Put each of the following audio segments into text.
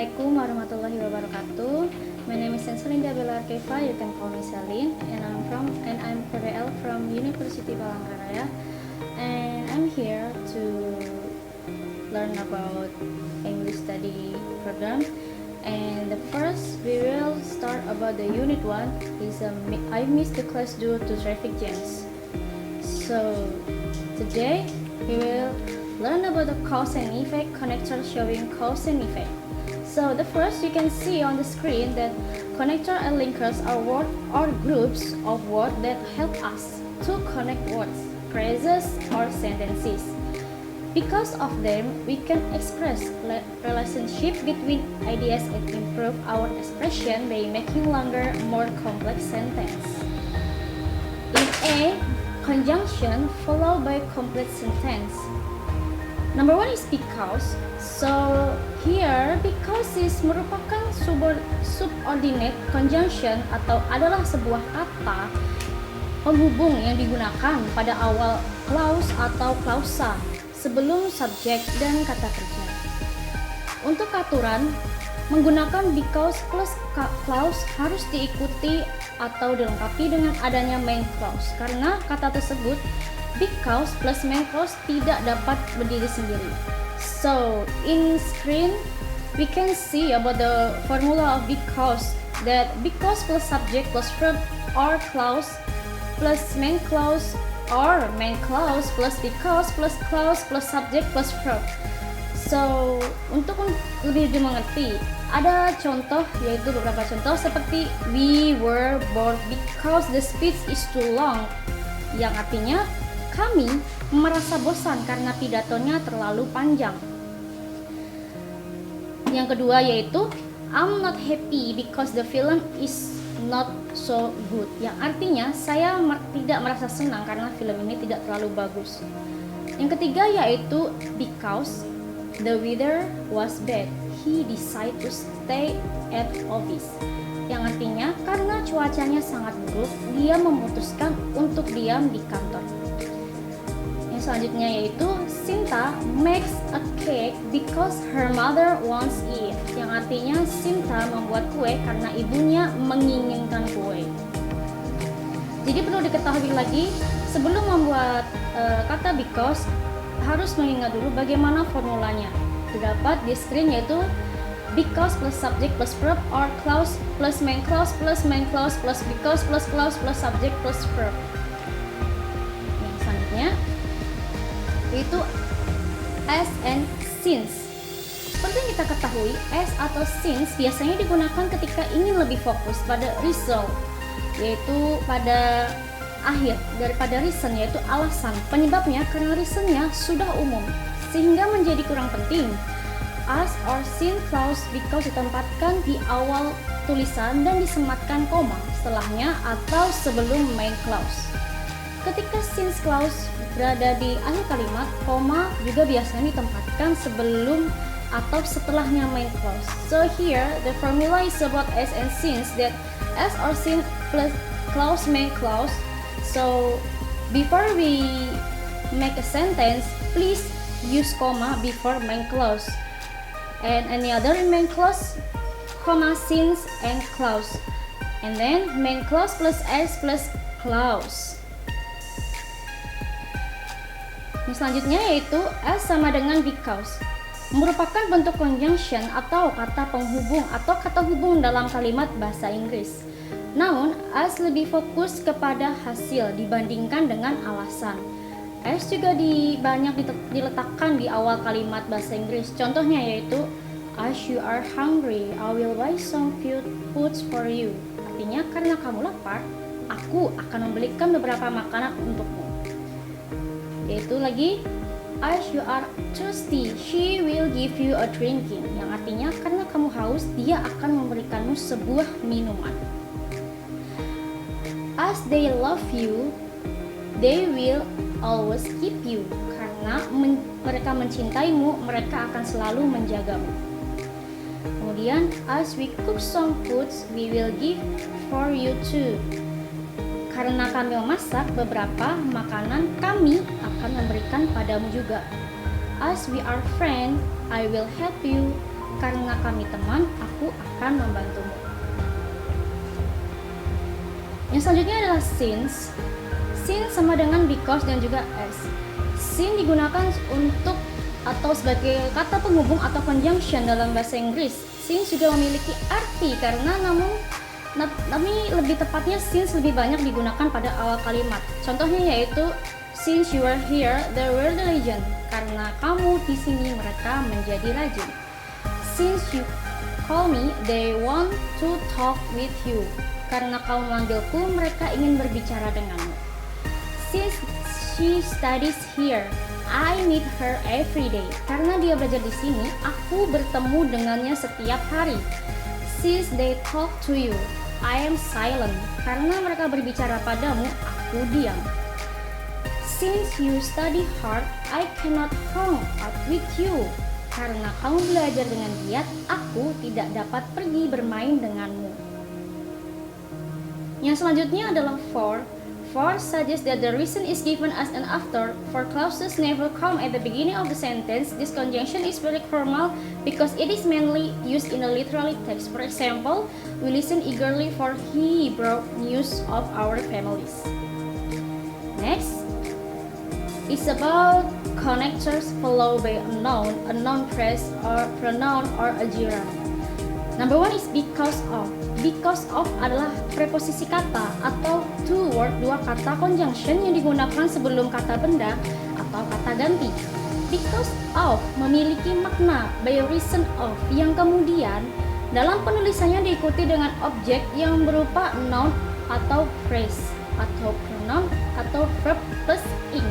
Assalamualaikum warahmatullahi wabarakatuh. My name is Senselinda Bella Arkeva. You can call me Selin, and I'm PBL from University Palangkaraya, and I'm here to learn about English study program. And the first we will start about the unit 1 is I missed the class due to traffic jams. So today we will learn about the cause and effect connector showing cause and effect. So the first, you can see on the screen that connector and linkers are words or groups of words that help us to connect words, phrases, or sentences. Because of them, we can express relationship between ideas and improve our expression by making longer, more complex sentence. In A, conjunction followed by complete sentence. Number 1 is because. So here, because is merupakan subordinate conjunction atau adalah sebuah kata penghubung yang digunakan pada awal clause atau klausa sebelum subjek dan kata kerja. Untuk aturan, menggunakan because plus clause harus diikuti atau dilengkapi dengan adanya main clause karena kata tersebut because plus main clause tidak dapat berdiri sendiri. So in screen we can see about the formula of because, that because plus subject plus verb or clause plus main clause or main clause plus because plus clause plus subject plus verb. So untuk lebih dimengerti, ada contoh, yaitu beberapa contoh seperti we were bored because the speech is too long, yang artinya kami merasa bosan karena pidatonya terlalu panjang. Yang kedua yaitu I'm not happy because the film is not so good, yang artinya saya tidak merasa senang karena film ini tidak terlalu bagus. Yang ketiga yaitu because the weather was bad, he decided to stay at office, yang artinya karena cuacanya sangat buruk, dia memutuskan untuk diam di kantor. Yang selanjutnya yaitu Sinta makes a cake because her mother wants it, yang artinya Sinta membuat kue karena ibunya menginginkan kue. Jadi perlu diketahui lagi, sebelum membuat kata because harus mengingat dulu bagaimana formulanya. Terdapat di screen yaitu because plus subject plus verb or clause plus main clause plus main clause plus because plus clause plus subject plus verb. Yang selanjutnya yaitu as and since. Seperti yang kita ketahui, as atau since biasanya digunakan ketika ingin lebih fokus pada result, yaitu pada akhir daripada reason, yaitu alasan. Penyebabnya karena reasonnya sudah umum sehingga menjadi kurang penting. As or since clause because ditempatkan di awal tulisan dan disematkan koma setelahnya atau sebelum main clause. Ketika since clause berada di akhir kalimat, koma juga biasanya ditempatkan sebelum atau setelahnya main clause. So here the formula is about as and since, that as or since plus clause main clause. So before we make a sentence, please use comma before main clause, and any other main clause, comma, since, and clause, and then main clause plus as plus clause. Yang selanjutnya yaitu as sama dengan because, merupakan bentuk conjunction atau kata penghubung atau kata hubung dalam kalimat bahasa Inggris. Namun, as lebih fokus kepada hasil dibandingkan dengan alasan. As juga banyak diletakkan di awal kalimat bahasa Inggris. Contohnya yaitu as you are hungry, I will buy some foods for you. Artinya karena kamu lapar, aku akan membelikan beberapa makanan untukmu. Yaitu lagi as you are thirsty, she will give you a drinking, yang artinya karena kamu haus, dia akan memberikanmu sebuah minuman. As they love you, they will always keep you, karena mereka mencintaimu, mereka akan selalu menjagamu. Kemudian as we cook some foods, we will give for you too, karena kami memasak beberapa makanan, kami akan memberikan padamu juga. As we are friends, I will help you karena kami teman, aku akan membantumu. Yang selanjutnya adalah since. Since sama dengan because dan juga as. Since digunakan untuk atau sebagai kata penghubung atau conjunction dalam bahasa Inggris. Since juga memiliki arti karena tapi lebih tepatnya since lebih banyak digunakan pada awal kalimat. Contohnya yaitu since you are here, they were the legend. Karena kamu di sini, mereka menjadi rajin. Since you call me, they want to talk with you. Karena kamu memanggilku, mereka ingin berbicara denganmu. Since she studies here, I meet her every day. Karena dia belajar di sini, aku bertemu dengannya setiap hari. Since they talk to you, I am silent. Karena mereka berbicara padamu, aku diam. Since you study hard, I cannot hang out with you. Karena kamu belajar dengan giat, aku tidak dapat pergi bermain denganmu. Yang selanjutnya adalah for. For suggests that the reason is given as an after. For clauses never come at the beginning of the sentence. This conjunction is very formal because it is mainly used in a literary text. For example, we listen eagerly for he brought news of our families. Next, it's about connectors followed by a noun phrase or pronoun or a gerund. Number one is because of. Because of adalah preposisi kata atau two word, dua kata conjunction yang digunakan sebelum kata benda atau kata ganti. Because of memiliki makna by reason of yang kemudian dalam penulisannya diikuti dengan objek yang berupa noun atau phrase atau pronoun atau verb plus ing.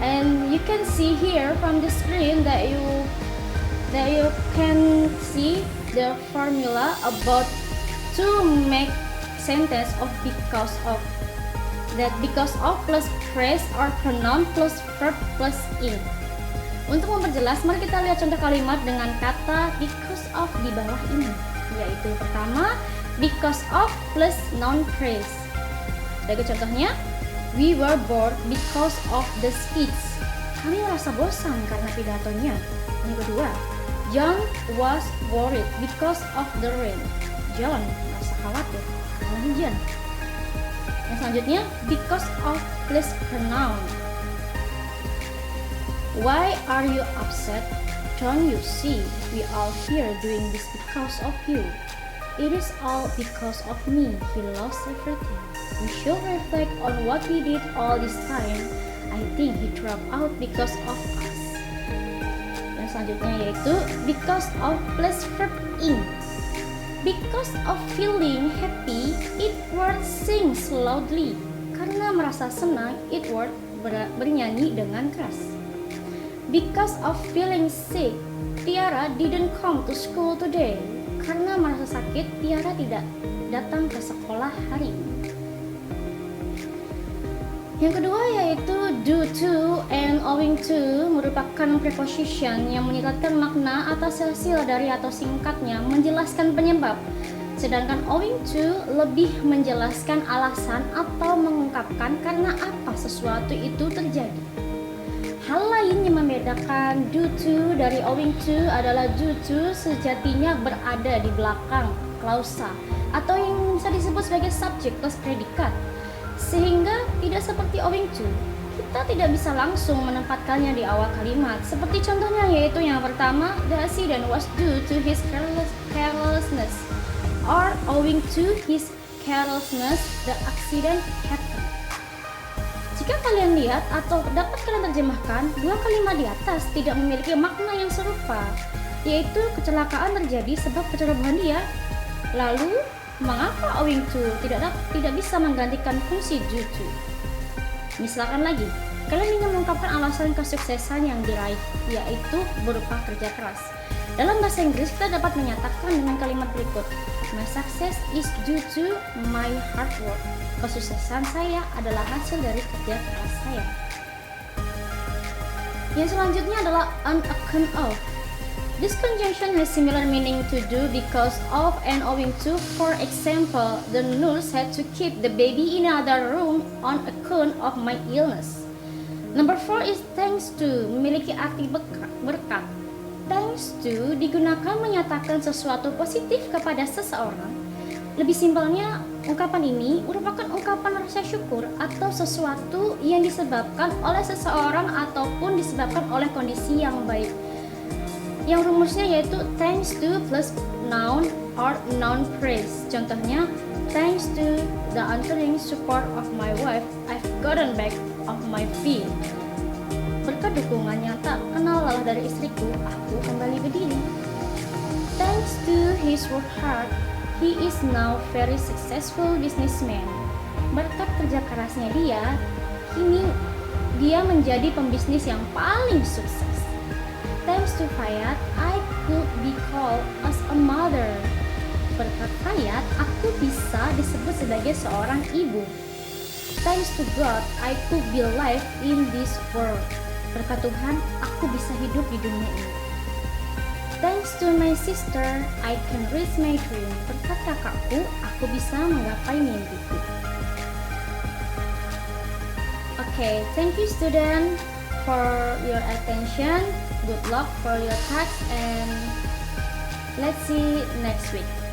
And you can see here from the screen that you can see the formula about to make sentence of because of. That because of plus phrase or pronoun plus verb plus ing. Untuk memperjelas, mari kita lihat contoh kalimat dengan kata because of di bawah ini. Yaitu yang pertama, because of plus noun phrase. Sebagai contohnya, we were bored because of the speech. Kami merasa bosan karena pidatonya. Yang kedua, John was worried because of the rain. John merasa khawatir karena hujan. Yang selanjutnya, because of plus pronoun. Why are you upset? Don't you see we all here doing this because of you? It is all because of me. He lost everything. We should reflect on what we did all this time. I think he dropped out because of us. Yang selanjutnya yaitu because of plus verb ing. Because of feeling happy, Edward sings loudly. Karena merasa senang, Edward bernyanyi dengan keras. Because of feeling sick, Tiara didn't come to school today. Karena merasa sakit, Tiara tidak datang ke sekolah hari ini. Yang kedua yaitu due to and owing to merupakan preposition yang menyebutkan makna atas hasil dari atau singkatnya menjelaskan penyebab. Sedangkan owing to lebih menjelaskan alasan atau mengungkapkan karena apa sesuatu itu terjadi. Hal lain yang membedakan due to dari owing to adalah due to sejatinya berada di belakang klausa atau yang bisa disebut sebagai subjek plus predikat. Sehingga tidak seperti owing to, kita tidak bisa langsung menempatkannya di awal kalimat. Seperti contohnya yaitu yang pertama, the accident was due to his carelessness. Or owing to his carelessness, the accident happened. Jika kalian lihat atau dapat kalian terjemahkan, dua kalimat di atas tidak memiliki makna yang serupa, yaitu kecelakaan terjadi sebab kecerobohan dia. Lalu, mengapa owing to tidak bisa menggantikan fungsi due to? Misalkan lagi, kalian ingin mengungkapkan alasan kesuksesan yang diraih, yaitu berupa kerja keras. Dalam bahasa Inggris, kita dapat menyatakan dengan kalimat berikut, my success is due to my hard work. Kesuksesan saya adalah hasil dari kerja keras saya. Yang selanjutnya adalah on account of. This conjunction has similar meaning to do, because of, and owing to. For example, the nurse had to keep the baby in another room on account of my illness. Number 4 is thanks to, memiliki arti berkat. Thanks to digunakan menyatakan sesuatu positif kepada seseorang. Lebih simpelnya, ungkapan ini merupakan ungkapan rasa syukur atau sesuatu yang disebabkan oleh seseorang ataupun disebabkan oleh kondisi yang baik. Yang rumusnya yaitu thanks to plus noun or noun phrase. Contohnya, thanks to the untiring support of my wife, I've gotten back off my feet. Berkat dukungan yang tak kenal lelah dari istriku, aku kembali berdiri. Thanks to his work hard, he is now very successful businessman. Berkat kerja kerasnya kini dia menjadi pembisnis yang paling sukses. Thanks to Fayat, I could be called as a mother. Berkat Fayat, aku bisa disebut sebagai seorang ibu. Thanks to God, I could be alive in this world. Berkat Tuhan, aku bisa hidup di dunia ini. Thanks to my sister, I can reach my dream. Berkat kakakku, aku bisa menggapai mimpiku. Okay, thank you student for your attention. Good luck for your task and let's see next week.